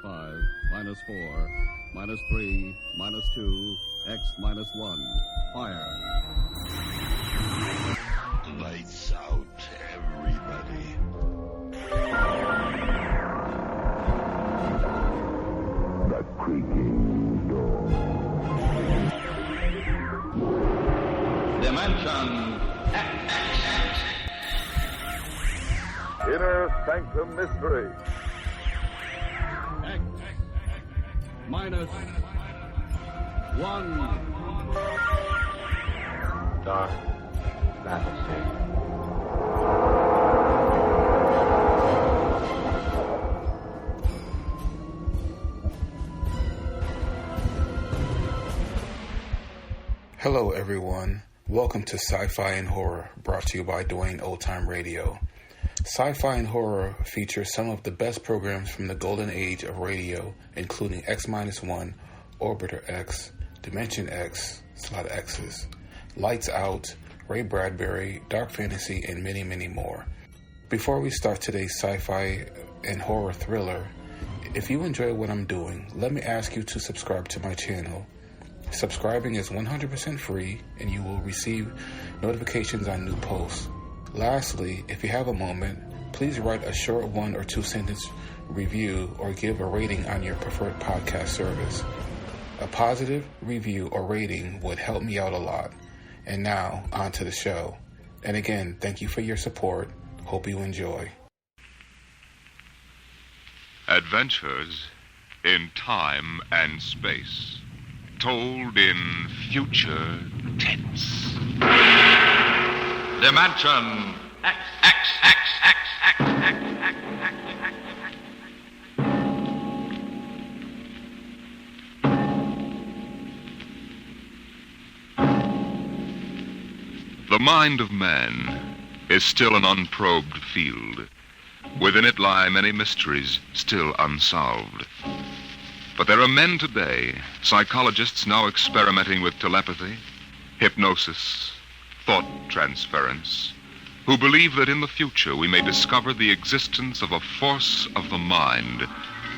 minus 5, minus 4, minus 3, minus 2, X minus 1. Fire. Lights out, everybody. The creaking door. Dimension X. Inner Sanctum Mystery. X minus 1. Dark fantasy. Hello everyone, welcome to Sci-Fi and Horror, brought to you by Dwayne Old Time Radio. Sci-Fi and Horror features some of the best programs from the golden age of radio, including X-1, Orbiter X, Dimension X, Slot X's, Lights Out, Ray Bradbury, Dark Fantasy, and many, many more. Before we start today's sci-fi and horror thriller, if you enjoy what I'm doing, let me ask you to subscribe to my channel. Subscribing is 100% free, and you will receive notifications on new posts. Lastly, if you have a moment, please write a short 1 or 2 sentence review or give a rating on your preferred podcast service. A positive review or rating would help me out a lot. And now, on to the show. And again, thank you for your support. Hope you enjoy. Adventures in time and space, told in future tense. Dimension X. The mind of man is still an unprobed field. Within it lie many mysteries still unsolved. But there are men today, psychologists now experimenting with telepathy, hypnosis, thought transference, who believe that in the future we may discover the existence of a force of the mind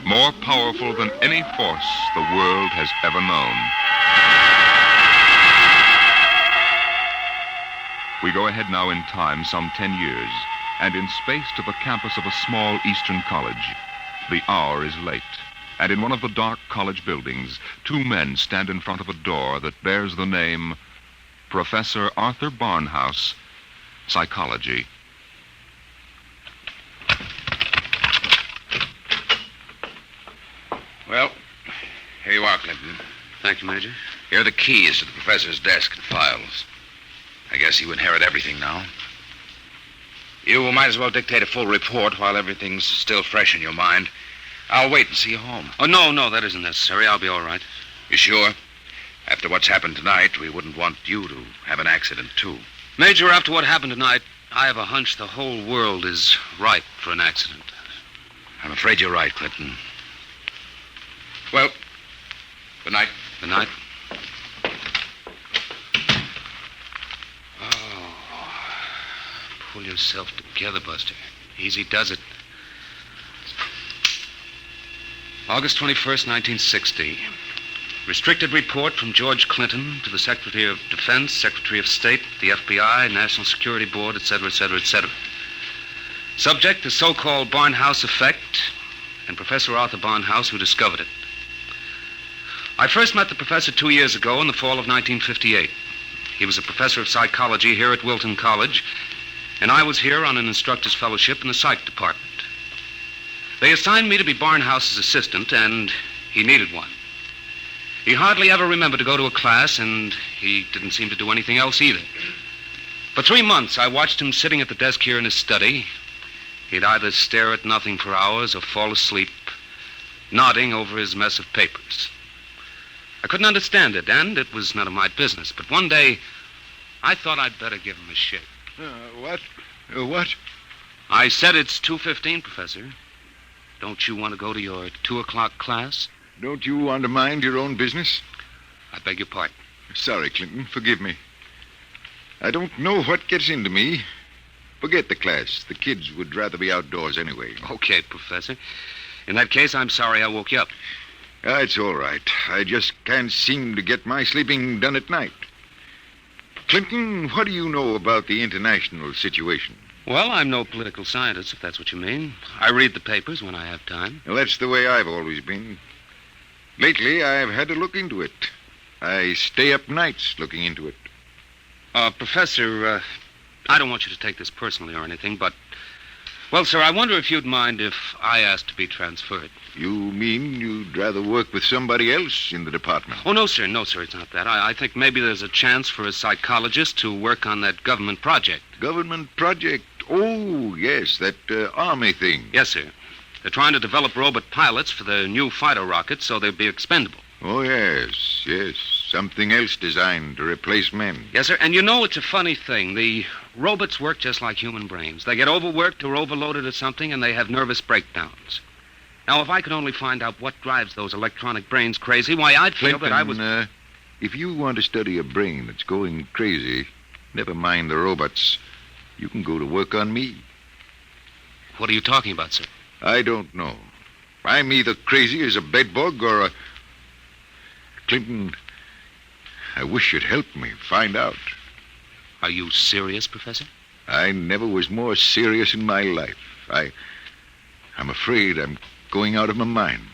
more powerful than any force the world has ever known. We go ahead now in time some 10 years, and in space to the campus of a small eastern college. The hour is late, and in one of the dark college buildings, 2 men stand in front of a door that bears the name Professor Arthur Barnhouse, Psychology. Well, here you are, Clinton. Thank you, Major. Here are the keys to the professor's desk and files. I guess you inherit everything now. You might as well dictate a full report while everything's still fresh in your mind. I'll wait and see you home. Oh, no, that isn't necessary. I'll be all right. You sure? After what's happened tonight, we wouldn't want you to have an accident, too. Major, after what happened tonight, I have a hunch the whole world is ripe for an accident. I'm afraid you're right, Clinton. Well, good night. Good night. Pull yourself together, Buster. Easy does it. August 21st, 1960. Restricted report from George Clinton to the Secretary of Defense, Secretary of State, the FBI, National Security Board, etc., etc., etc. Subject, the so-called Barnhouse Effect, and Professor Arthur Barnhouse, who discovered it. I first met the professor 2 years ago in the fall of 1958. He was a professor of psychology here at Wilton College, and I was here on an instructor's fellowship in the psych department. They assigned me to be Barnhouse's assistant, and he needed one. He hardly ever remembered to go to a class, and he didn't seem to do anything else either. For 3 months, I watched him sitting at the desk here in his study. He'd either stare at nothing for hours or fall asleep, nodding over his mess of papers. I couldn't understand it, and it was none of my business. But one day, I thought I'd better give him a shake. What? I said it's 2:15, Professor. Don't you want to go to your 2 o'clock class? Don't you want to mind your own business? I beg your pardon. Sorry, Clinton. Forgive me. I don't know what gets into me. Forget the class. The kids would rather be outdoors anyway. Okay, Professor. In that case, I'm sorry I woke you up. It's all right. I just can't seem to get my sleeping done at night. Clinton, what do you know about the international situation? Well, I'm no political scientist, if that's what you mean. I read the papers when I have time. Well, that's the way I've always been. Lately, I've had to look into it. I stay up nights looking into it. Professor, I don't want you to take this personally or anything, but... Well, sir, I wonder if you'd mind if I asked to be transferred. You mean you'd rather work with somebody else in the department? Oh, no, sir. No, sir, it's not that. I think maybe there's a chance for a psychologist to work on that government project. Government project? Oh, yes, that army thing. Yes, sir. They're trying to develop robot pilots for the new fighter rockets so they'll be expendable. Oh, yes, yes. Something else designed to replace men. Yes, sir. And you know, it's a funny thing. The robots work just like human brains. They get overworked or overloaded at something, and they have nervous breakdowns. Now, if I could only find out what drives those electronic brains crazy, why, I'd feel Clinton, that I was... if you want to study a brain that's going crazy, never mind the robots. You can go to work on me. What are you talking about, sir? I don't know. I'm either crazy as a bedbug or a... Clinton, I wish you'd help me find out. Are you serious, Professor? I never was more serious in my life. I'm afraid I'm going out of my mind.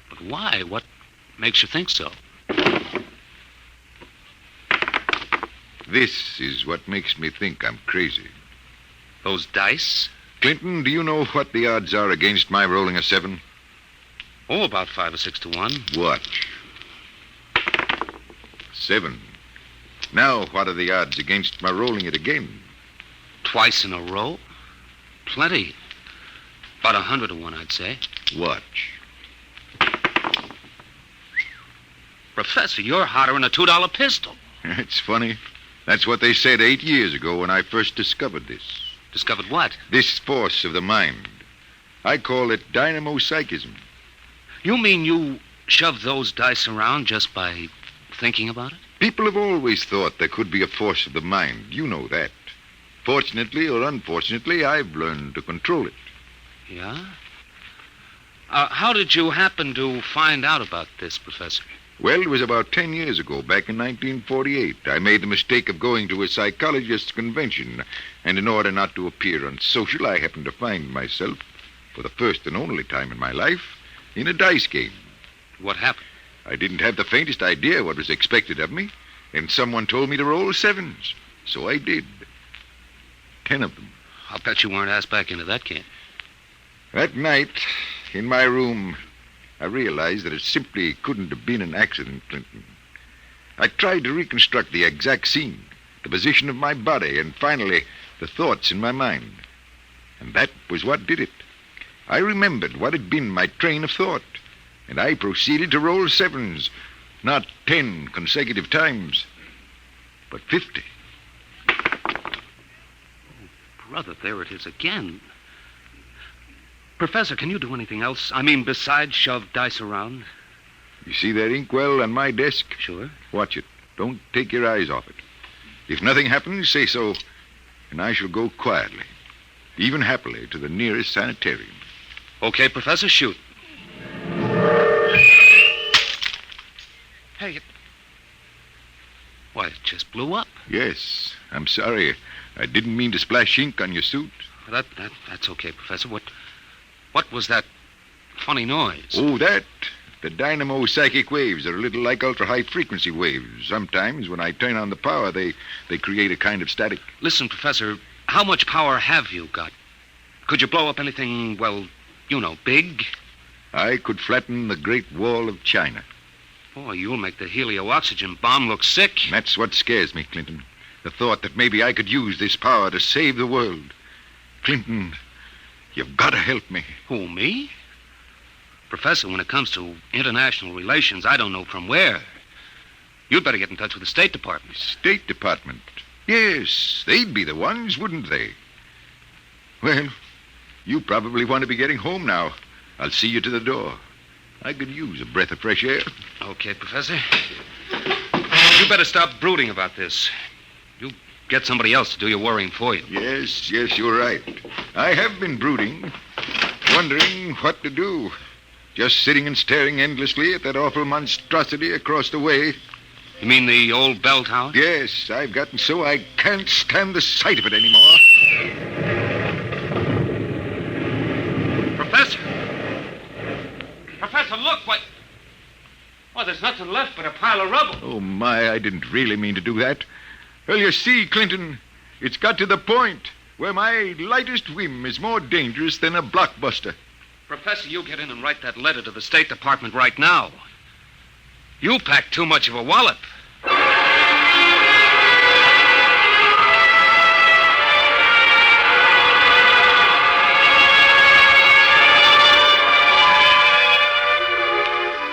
But why? What makes you think so? This is what makes me think I'm crazy. Those dice? Clinton, do you know what the odds are against my rolling a 7? Oh, about 5 or 6 to 1. Watch. 7. Now, what are the odds against my rolling it again? Twice in a row? Plenty. About 100 to 1, I'd say. Watch. Professor, you're hotter than a $2 pistol. It's funny. That's what they said 8 years ago when I first discovered this. Discovered what? This force of the mind. I call it dynamo-psychism. You mean you shove those dice around just by thinking about it? People have always thought there could be a force of the mind. You know that. Fortunately or unfortunately, I've learned to control it. Yeah? How did you happen to find out about this, Professor? Well, it was about 10 years ago, back in 1948. I made the mistake of going to a psychologist's convention, and in order not to appear unsocial, I happened to find myself, for the first and only time in my life, in a dice game. What happened? I didn't have the faintest idea what was expected of me, and someone told me to roll 7s. So I did. 10 of them. I'll bet you weren't asked back into that game. That night, in my room, I realized that it simply couldn't have been an accident, Clinton. I tried to reconstruct the exact scene, the position of my body, and finally, the thoughts in my mind. And that was what did it. I remembered what had been my train of thought, and I proceeded to roll 7s, not 10 consecutive times, but 50. Brother, there it is again. Professor, can you do anything else? I mean, besides shove dice around? You see that inkwell on my desk? Sure. Watch it. Don't take your eyes off it. If nothing happens, say so, and I shall go quietly, even happily, to the nearest sanitarium. Okay, Professor, shoot. Hey, why, it just blew up. Yes, I'm sorry. I didn't mean to splash ink on your suit. That's okay, Professor. What was that funny noise? Oh, that? The dynamo psychic waves are a little like ultra-high frequency waves. Sometimes, when I turn on the power, they create a kind of static. Listen, Professor, how much power have you got? Could you blow up anything, well, you know, big? I could flatten the Great Wall of China. Boy, you'll make the helio-oxygen bomb look sick. That's what scares me, Clinton. The thought that maybe I could use this power to save the world. Clinton, you've got to help me. Who, me? Professor, when it comes to international relations, I don't know from where. You'd better get in touch with the State Department. State Department? Yes, they'd be the ones, wouldn't they? Well, you probably want to be getting home now. I'll see you to the door. I could use a breath of fresh air. Okay, Professor. You better stop brooding about this. You get somebody else to do your worrying for you. Yes, you're right. I have been brooding, wondering what to do. Just sitting and staring endlessly at that awful monstrosity across the way. You mean the old bell tower? Yes, I've gotten so I can't stand the sight of it anymore. Professor! Professor, look! What? Well, there's nothing left but a pile of rubble. Oh, my, I didn't really mean to do that. Well, you see, Clinton, it's got to the point where my lightest whim is more dangerous than a blockbuster. Professor, you get in and write that letter to the State Department right now. You packed too much of a wallop.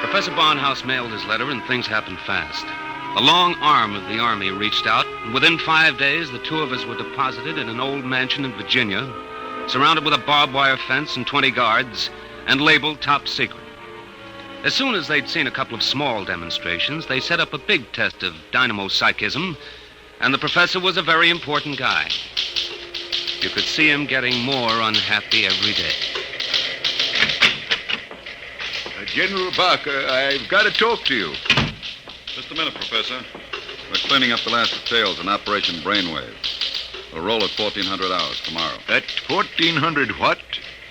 Professor Barnhouse mailed his letter, and things happened fast. The long arm of the Army reached out, and within 5 days, the two of us were deposited in an old mansion in Virginia, surrounded with a barbed wire fence and 20 guards, and labeled top secret. As soon as they'd seen a couple of small demonstrations, they set up a big test of dynamo psychism, and the professor was a very important guy. You could see him getting more unhappy every day. General Barker, I've got to talk to you. Just a minute, Professor. We're cleaning up the last details in Operation Brainwave. We'll roll at 1400 hours tomorrow. At 1400 what?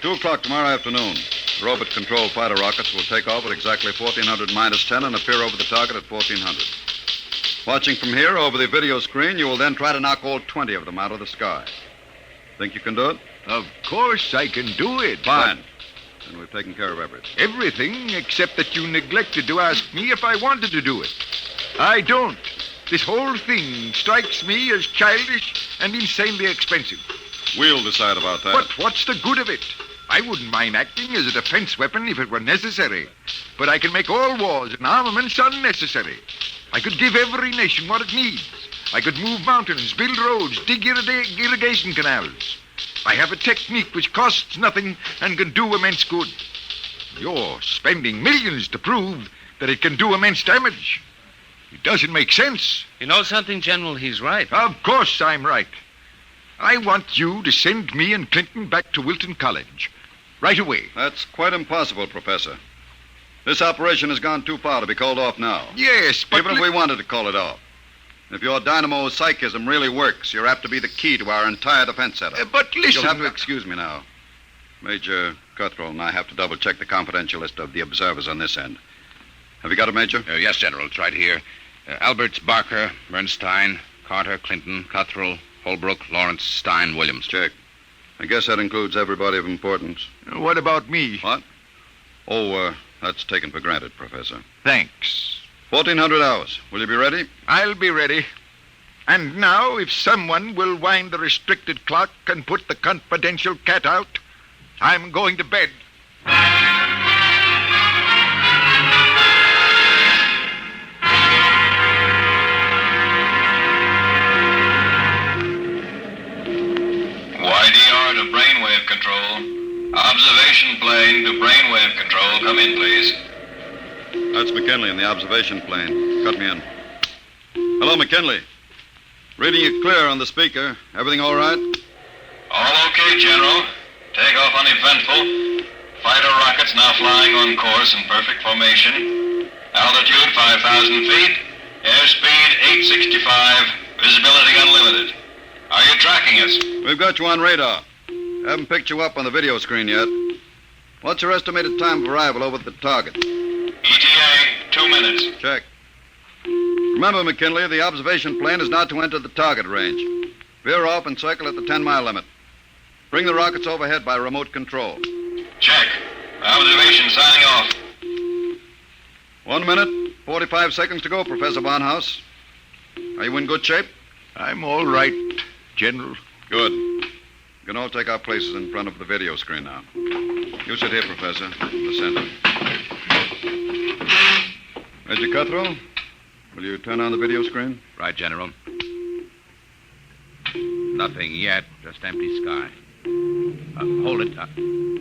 2 o'clock tomorrow afternoon. The robot-controlled fighter rockets will take off at exactly 1400 minus 10 and appear over the target at 1400. Watching from here over the video screen, you will then try to knock all 20 of them out of the sky. Think you can do it? Of course I can do it. Fine. Then we've taken care of everything. Everything except that you neglected to ask me if I wanted to do it. I don't. This whole thing strikes me as childish and insanely expensive. We'll decide about that. But what's the good of it? I wouldn't mind acting as a defense weapon if it were necessary. But I can make all wars and armaments unnecessary. I could give every nation what it needs. I could move mountains, build roads, dig irrigation canals. I have a technique which costs nothing and can do immense good. You're spending millions to prove that it can do immense damage. It doesn't make sense. You know something, General? He's right. Of course I'm right. I want you to send me and Clinton back to Wilton College. Right away. That's quite impossible, Professor. This operation has gone too far to be called off now. Yes, but... Even if we wanted to call it off. If your dynamo psychism really works, you're apt to be the key to our entire defense setup. But listen... You'll have to excuse me now. Major Cuthrell and I have to double-check the confidential list of the observers on this end. Have you got it, Major? Yes, General. It's right here. Alberts, Barker, Bernstein, Carter, Clinton, Cuthrell, Holbrook, Lawrence, Stein, Williams. Check. I guess that includes everybody of importance. What about me? What? Oh, that's taken for granted, Professor. Thanks. 1400 hours. Will you be ready? I'll be ready. And now, if someone will wind the restricted clock and put the confidential cat out, I'm going to bed. YDR to brainwave control. Observation plane to brainwave control. Come in, please. That's McKinley in the observation plane. Cut me in. Hello, McKinley. Reading you clear on the speaker. Everything all right? All okay, General. Takeoff uneventful. Fighter rockets now flying on course in perfect formation. Altitude 5,000 feet. Airspeed 865. Visibility unlimited. Are you tracking us? We've got you on radar. Haven't picked you up on the video screen yet. What's your estimated time of arrival over the target? ETA, 2 minutes. Check. Remember, McKinley, the observation plane is not to enter the target range. Veer off and circle at the 10-mile limit. Bring the rockets overhead by remote control. Check. Observation signing off. 1 minute, 45 seconds to go, Professor Barnhouse. Are you in good shape? I'm all right, General. Good. We can all take our places in front of the video screen now. You sit here, Professor, in the center. Major Cuthrell, will you turn on the video screen? Right, General. Nothing yet, just empty sky. Hold it.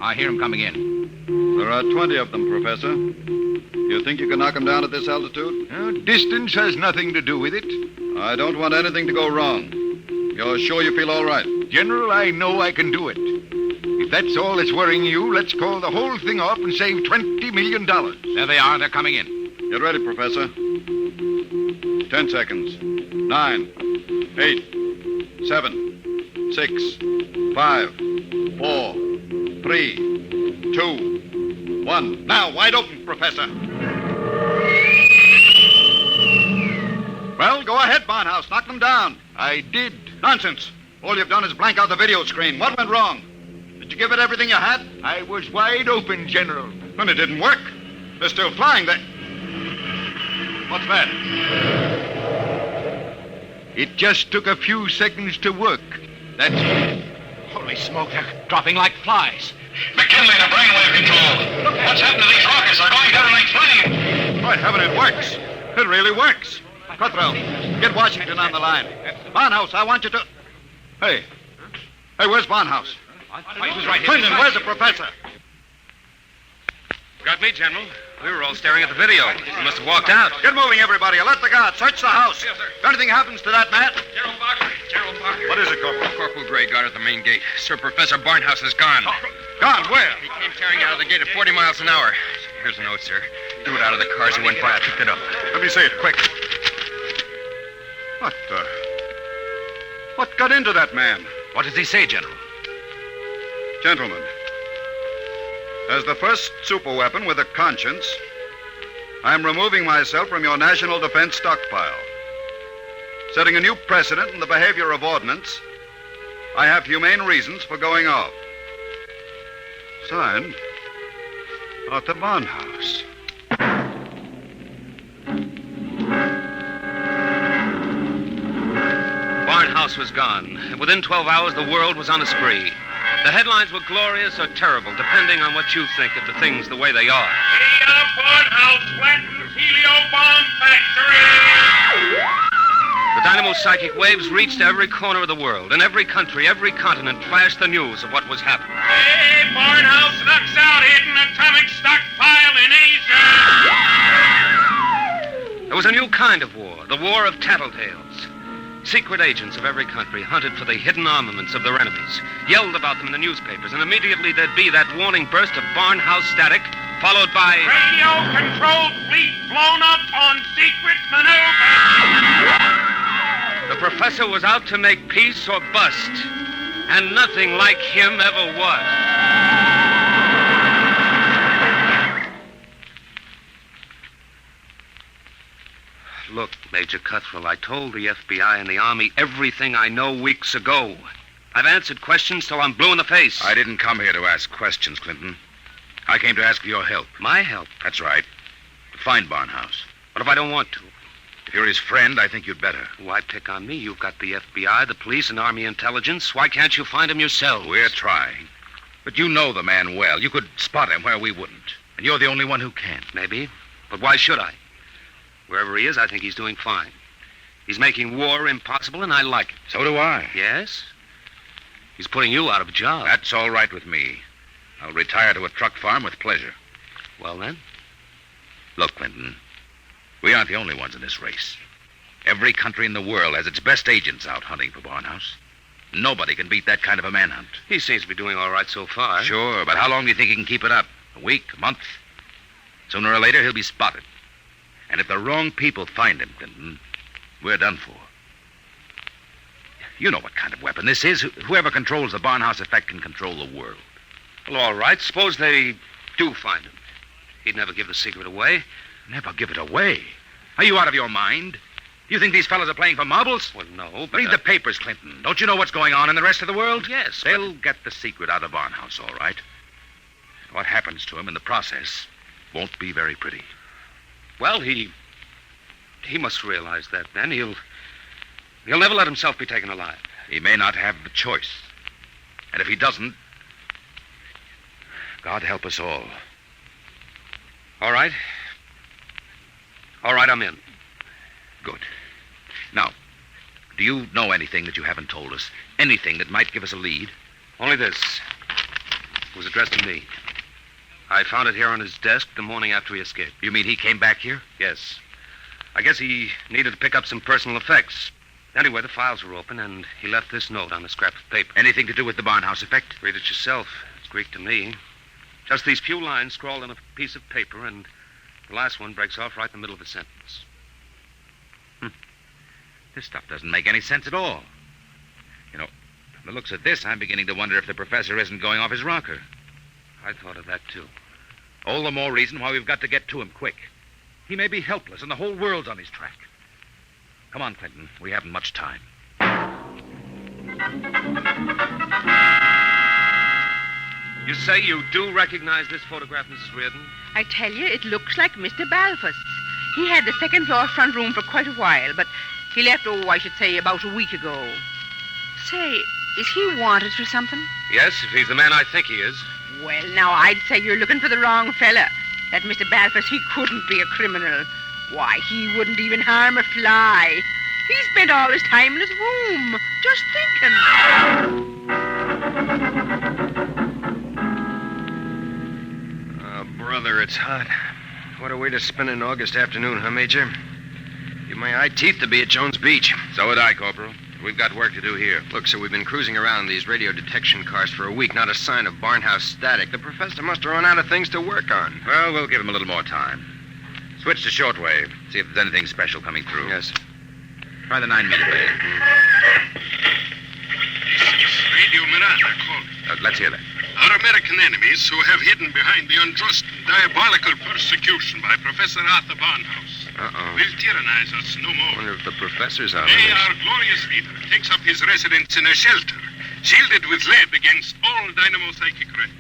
I hear him coming in. There are 20 of them, Professor. You think you can knock them down at this altitude? Distance has nothing to do with it. I don't want anything to go wrong. You're sure you feel all right? General, I know I can do it. If that's all that's worrying you, let's call the whole thing off and save $20 million. There they are. They're coming in. Get ready, Professor. 10 seconds. 9, 8, 7, 6, 5, 4, 3, 2, 1. Now, wide open, Professor. Well, go ahead, Barnhouse. Knock them down. I did. Nonsense. All you've done is blank out the video screen. What went wrong? Did you give it everything you had? I was wide open, General. Then it didn't work. They're still flying. What's that? It just took a few seconds to work. That's all. Holy smoke, they're dropping like flies. McKinley to brainwave control. What's happened to these rockets? They're going down like flame. By heaven, it works. It really works. Cuthrell, get Washington on the line. Barnhouse, I want you to... Hey, where's Barnhouse? He was right here. Clinton, where's the professor? Got me, General. We were all staring at the video. He must have walked out. Get moving, everybody. Alert the guard. Search the house. Yes, sir. If anything happens to that man... Gerald Parker. What is it, Corporal? Corporal Gray guard at the main gate. Sir, Professor Barnhouse is gone. Gone, where? He came tearing out of the gate at 40 miles an hour. Here's a note, sir. Threw it out of the car as he went by. I picked it up. Let me see it, quick. What got into that man? What does he say, General? Gentlemen, as the first superweapon with a conscience, I'm removing myself from your national defense stockpile. Setting a new precedent in the behavior of ordnance, I have humane reasons for going off. Signed, Arthur Barnhouse. Barnhouse was gone, and within 12 hours the world was on a spree. The headlines were glorious or terrible, depending on what you think of the things the way they are. Barnhouse flattens helio bomb factory! The dynamo psychic waves reached every corner of the world. In every country, every continent flashed the news of what was happening. Hey, Barnhouse knocks out hidden atomic stockpile in Asia! There was a new kind of war, the war of tattletales. Secret agents of every country hunted for the hidden armaments of their enemies, yelled about them in the newspapers, and immediately there'd be that warning burst of Barnhouse static, followed by... Radio-controlled fleet blown up on secret maneuver! The professor was out to make peace or bust, and nothing like him ever was. Look, Major Cuthrell, I told the FBI and the Army everything I know weeks ago. I've answered questions till I'm blue in the face. I didn't come here to ask questions, Clinton. I came to ask for your help. My help? That's right. To find Barnhouse. What if I don't want to? If you're his friend, I think you'd better. Why pick on me? You've got the FBI, the police, and Army intelligence. Why can't you find him yourselves? We're trying. But you know the man well. You could spot him where we wouldn't. And you're the only one who can. Maybe. But why should I? Wherever he is, I think he's doing fine. He's making war impossible, and I like it. So do I. Yes? He's putting you out of a job. That's all right with me. I'll retire to a truck farm with pleasure. Well, then? Look, Clinton, we aren't the only ones in this race. Every country in the world has its best agents out hunting for Barnhouse. Nobody can beat that kind of a manhunt. He seems to be doing all right so far. Sure, but how long do you think he can keep it up? A week? A month? Sooner or later, he'll be spotted. And if the wrong people find him, Clinton, we're done for. You know what kind of weapon this is. Whoever controls the Barnhouse Effect can control the world. Well, all right. Suppose they do find him. He'd never give the secret away. Never give it away? Are you out of your mind? You think these fellas are playing for marbles? Well, no, but... Read the papers, Clinton. Don't you know what's going on in the rest of the world? Yes, They'll get the secret out of Barnhouse, all right. What happens to him in the process won't be very pretty. Well, he must realize that, then. He'll never let himself be taken alive. He may not have the choice. And if he doesn't, God help us all. All right. All right, I'm in. Good. Now, do you know anything that you haven't told us? Anything that might give us a lead? Only this. It was addressed to me. I found it here on his desk the morning after he escaped. You mean he came back here? Yes. I guess he needed to pick up some personal effects. Anyway, the files were open, and he left this note on a scrap of paper. Anything to do with the Barnhouse Effect? Read it yourself. Greek to me. Just these few lines scrawled on a piece of paper, and the last one breaks off right in the middle of a sentence. This stuff doesn't make any sense at all. You know, from the looks of this, I'm beginning to wonder if the professor isn't going off his rocker. I thought of that, too. All the more reason why we've got to get to him quick. He may be helpless, and the whole world's on his track. Come on, Clinton. We haven't much time. You say you do recognize this photograph, Mrs. Reardon? I tell you, it looks like Mr. Balfour's. He had the second floor front room for quite a while, but he left, I should say, about a week ago. Say, is he wanted for something? Yes, if he's the man I think he is. Well, now, I'd say you're looking for the wrong fella. That Mr. Balfour, he couldn't be a criminal. Why, he wouldn't even harm a fly. He spent all his time in his room, just thinking. Oh, brother, it's hot. What a way to spend an August afternoon, huh, Major? Give my eye teeth to be at Jones Beach. So would I, Corporal. We've got work to do here. Look, so we've been cruising around these radio detection cars for a week. Not a sign of Barnhouse static. The professor must have run out of things to work on. Well, we'll give him a little more time. Switch to shortwave. See if there's anything special coming through. Yes. Try the 9-meter wave. Radio Miranda calling. Let's hear that. Our American enemies, who have hidden behind the unjust and diabolical persecution by Professor Arthur Barnhouse, will tyrannize us no more. I wonder if the professor's out of Today, this. our glorious leader takes up his residence in a shelter, shielded with lead against all dynamo-psychic rays.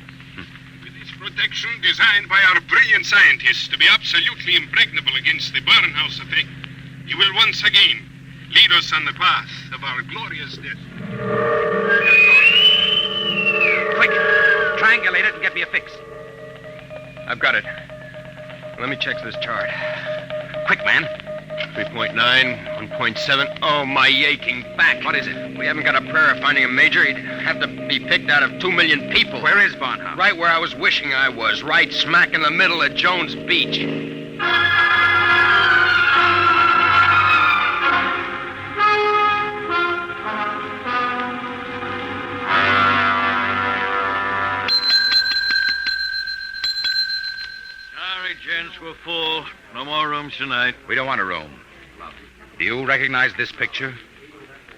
With his protection designed by our brilliant scientists to be absolutely impregnable against the Barnhouse Effect, he will once again lead us on the path of our glorious death. Quick! Triangulate it and get me a fix. I've got it. Let me check this chart. Quick, man. 3.9, 1.7. Oh, my aching back. What is it? We haven't got a prayer of finding a major. He'd have to be picked out of 2 million people. Where is Barnhouse? Right where I was wishing I was. Right smack in the middle of Jones Beach. Gents, we're full. No more rooms tonight. We don't want a room. Do you recognize this picture?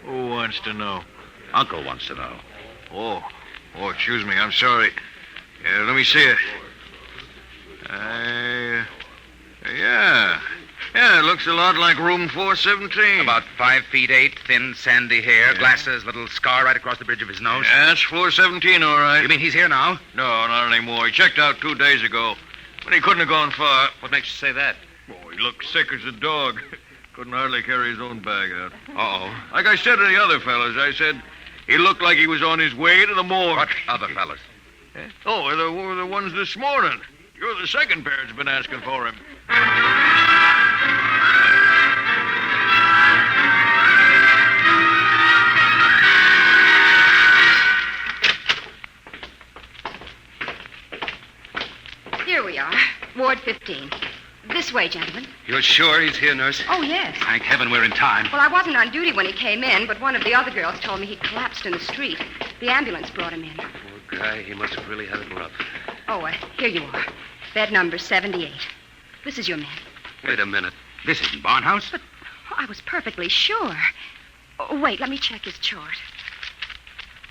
Who wants to know? Uncle wants to know. Oh, excuse me. I'm sorry. Let me see it. Yeah, it looks a lot like room 417. About 5 feet 8, thin, sandy hair, glasses, little scar right across the bridge of his nose. Yeah, that's 417, all right. You mean he's here now? No, not anymore. He checked out 2 days ago. But he couldn't have gone far. What makes you say that? Oh, he looked sick as a dog. Couldn't hardly carry his own bag out. Uh-oh. Like I said to the other fellas, I said he looked like he was on his way to the morgue. What other fellas? Oh, the ones this morning. You're the second pair that's been asking for him. Here we are, Ward 15. This way, gentlemen. You're sure he's here, nurse? Oh, yes. Thank heaven we're in time. Well, I wasn't on duty when he came in, but one of the other girls told me he collapsed in the street. The ambulance brought him in. Poor guy, he must have really had it rough. Oh, here you are. Bed number 78. This is your man. Wait a minute. This isn't Barnhouse. But I was perfectly sure. Oh, wait, let me check his chart.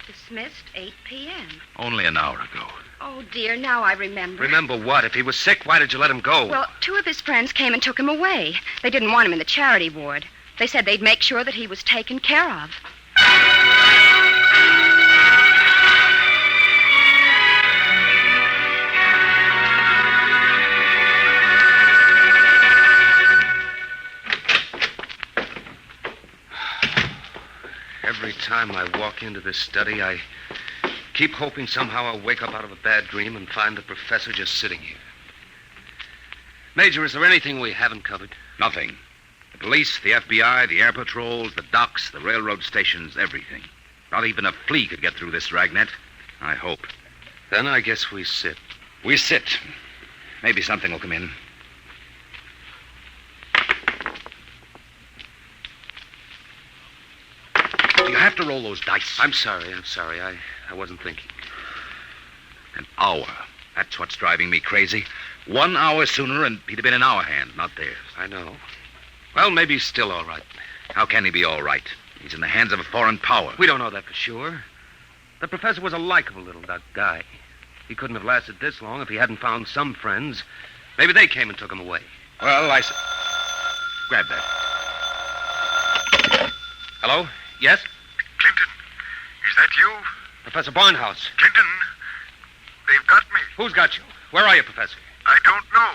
Dismissed 8 p.m. Only an hour ago. Oh, dear, now I remember. Remember what? If he was sick, why did you let him go? Well, 2 of his friends came and took him away. They didn't want him in the charity ward. They said they'd make sure that he was taken care of. Every time I walk into this study, I keep hoping somehow I'll wake up out of a bad dream and find the professor just sitting here. Major, is there anything we haven't covered? Nothing. The police, the FBI, the air patrols, the docks, the railroad stations, everything. Not even a flea could get through this dragnet. I hope. Then I guess we sit. We sit. Maybe something will come in. Do you have to roll those dice? I'm sorry. I wasn't thinking. An hour. That's what's driving me crazy. 1 hour sooner and he'd have been in our hands, not theirs. I know. Well, maybe he's still all right. How can he be all right? He's in the hands of a foreign power. We don't know that for sure. The professor was a likable little guy. He couldn't have lasted this long if he hadn't found some friends. Maybe they came and took him away. Well, grab that. Hello? Yes? Clinton, is that you? Professor Barnhouse. Clinton, they've got me. Who's got you? Where are you, Professor? I don't know.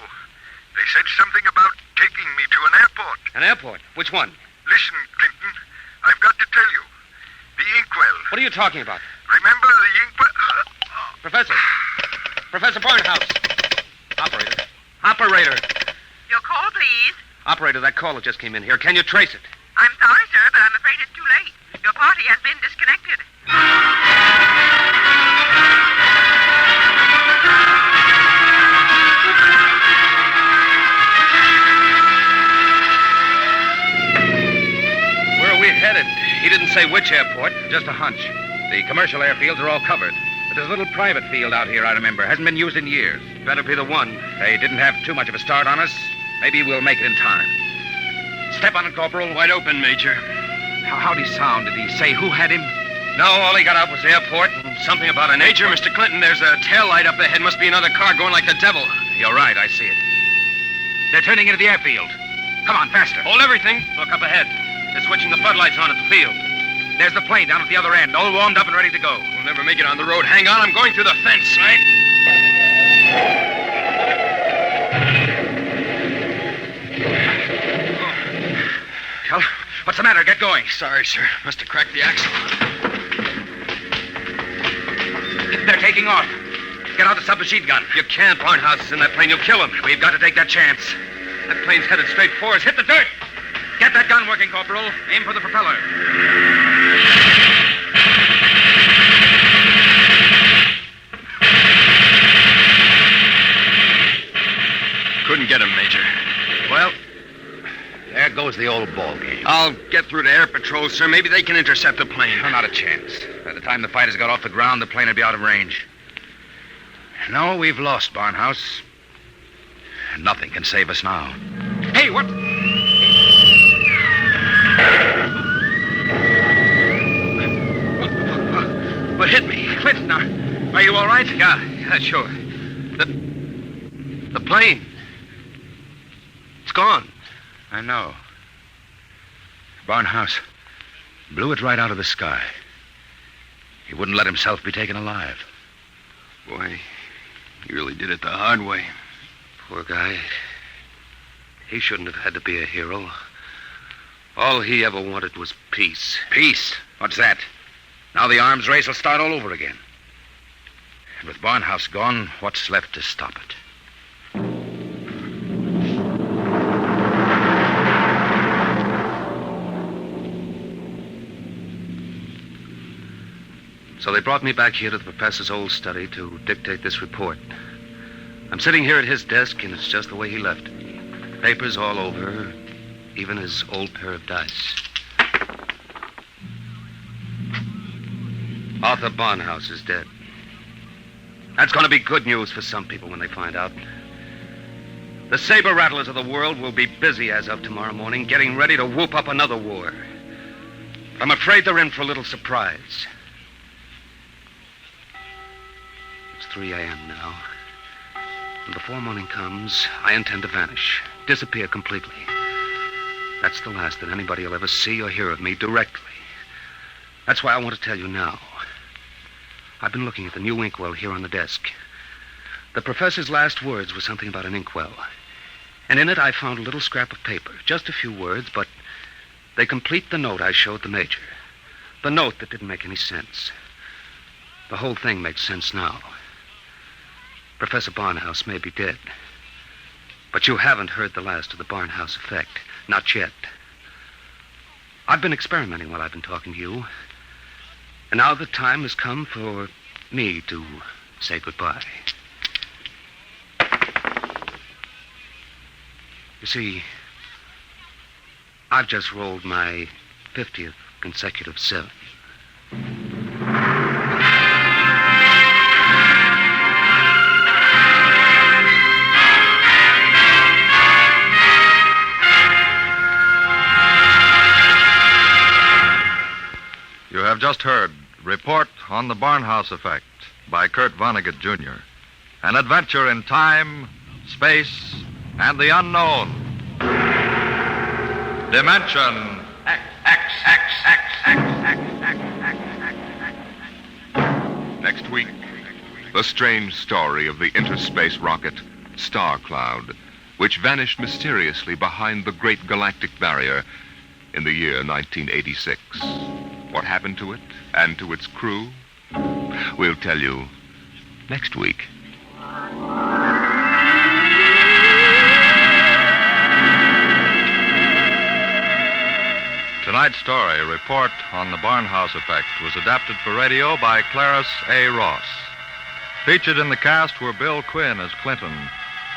They said something about taking me to an airport. An airport? Which one? Listen, Clinton, I've got to tell you. The inkwell. What are you talking about? Remember the inkwell? Professor. Professor Barnhouse. Operator. Operator. Your call, please. Operator, that caller just came in here. Can you trace it? I'm sorry, sir, but I'm afraid it's too late. Your party has been disconnected. Where are we headed? He didn't say which airport. Just a hunch. The commercial airfields are all covered. But there's a little private field out here, I remember. Hasn't been used in years. Better be the one. They didn't have too much of a start on us. Maybe we'll make it in time. Step on it, Corporal. Wide open, Major. How'd he sound? Did he say who had him? No, all he got out was airport and something about an Major, Mr. Clinton, there's a tail light up ahead. Must be another car going like the devil. You're right, I see it. They're turning into the airfield. Come on, faster. Hold everything. Look up ahead. They're switching the floodlights on at the field. There's the plane down at the other end, all warmed up and ready to go. We'll never make it on the road. Hang on, I'm going through the fence, right? Well, what's the matter? Get going. Sorry, sir. Must have cracked the axle. They're taking off. Get out the submachine gun. You can't. Barnhouse is in that plane. You'll kill him. We've got to take that chance. That plane's headed straight for us. Hit the dirt. Get that gun working, Corporal. Aim for the propeller. Couldn't get him, Major. Well, there goes the old ball game. I'll get through to Air Patrol, sir. Maybe they can intercept the plane. No, not a chance. By the time the fighters got off the ground, the plane would be out of range. No, we've lost, Barnhouse. Nothing can save us now. Hey, what? What hit me? Clinton, are you all right? Yeah, sure. The plane. It's gone. I know. Barnhouse blew it right out of the sky. He wouldn't let himself be taken alive. Boy, he really did it the hard way. Poor guy. He shouldn't have had to be a hero. All he ever wanted was peace. Peace? What's that? Now the arms race will start all over again. And with Barnhouse gone, what's left to stop it? So they brought me back here to the professor's old study to dictate this report. I'm sitting here at his desk, and it's just the way he left it. Papers all over, even his old pair of dice. Arthur Barnhouse is dead. That's going to be good news for some people when they find out. The saber rattlers of the world will be busy as of tomorrow morning, getting ready to whoop up another war. I'm afraid they're in for a little surprise. It's 3 a.m. now. And before morning comes, I intend to vanish, disappear completely. That's the last that anybody will ever see or hear of me directly. That's why I want to tell you now. I've been looking at the new inkwell here on the desk. The professor's last words were something about an inkwell. And in it I found a little scrap of paper. Just a few words, but they complete the note I showed the major. The note that didn't make any sense. The whole thing makes sense now. Professor Barnhouse may be dead. But you haven't heard the last of the Barnhouse Effect. Not yet. I've been experimenting while I've been talking to you. And now the time has come for me to say goodbye. You see, I've just rolled my 50th consecutive 7. just heard Report on the Barnhouse Effect by Kurt Vonnegut, Jr. An adventure in time, space, and the unknown. Dimension X. Next week, the strange story of the interspace rocket Star Cloud, which vanished mysteriously behind the Great Galactic Barrier in the year 1986. What happened to it and to its crew? We'll tell you next week. Tonight's story, Report on the Barnhouse Effect, was adapted for radio by Clarice A. Ross. Featured in the cast were Bill Quinn as Clinton,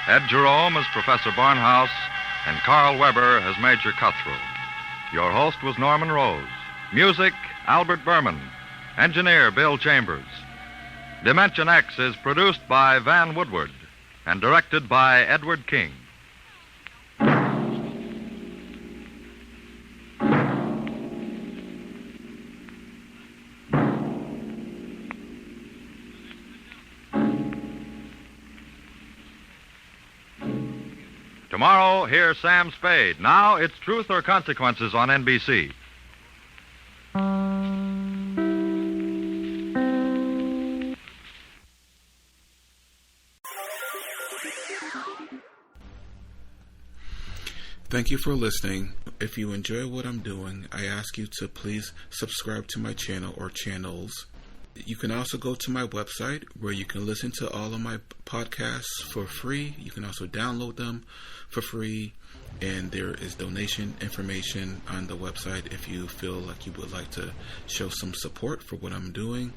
Ed Jerome as Professor Barnhouse, and Carl Weber as Major Cutthroat. Your host was Norman Rose. Music, Albert Berman. Engineer, Bill Chambers. Dimension X is produced by Van Woodward and directed by Edward King. Tomorrow, hear Sam Spade. Now, it's Truth or Consequences on NBC. Thank you for listening. If you enjoy what I'm doing, I ask you to please subscribe to my channel or channels. You can also go to my website where you can listen to all of my podcasts for free. You can also download them for free. And there is donation information on the website if you feel like you would like to show some support for what I'm doing.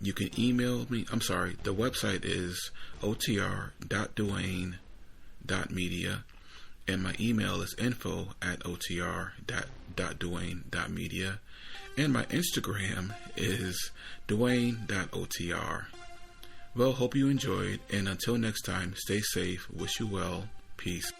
You can email me. The website is otr.duane.media. And my email is info@otr.duane.media. And my Instagram is duane.otr. Well, hope you enjoyed. And until next time, stay safe. Wish you well. Peace.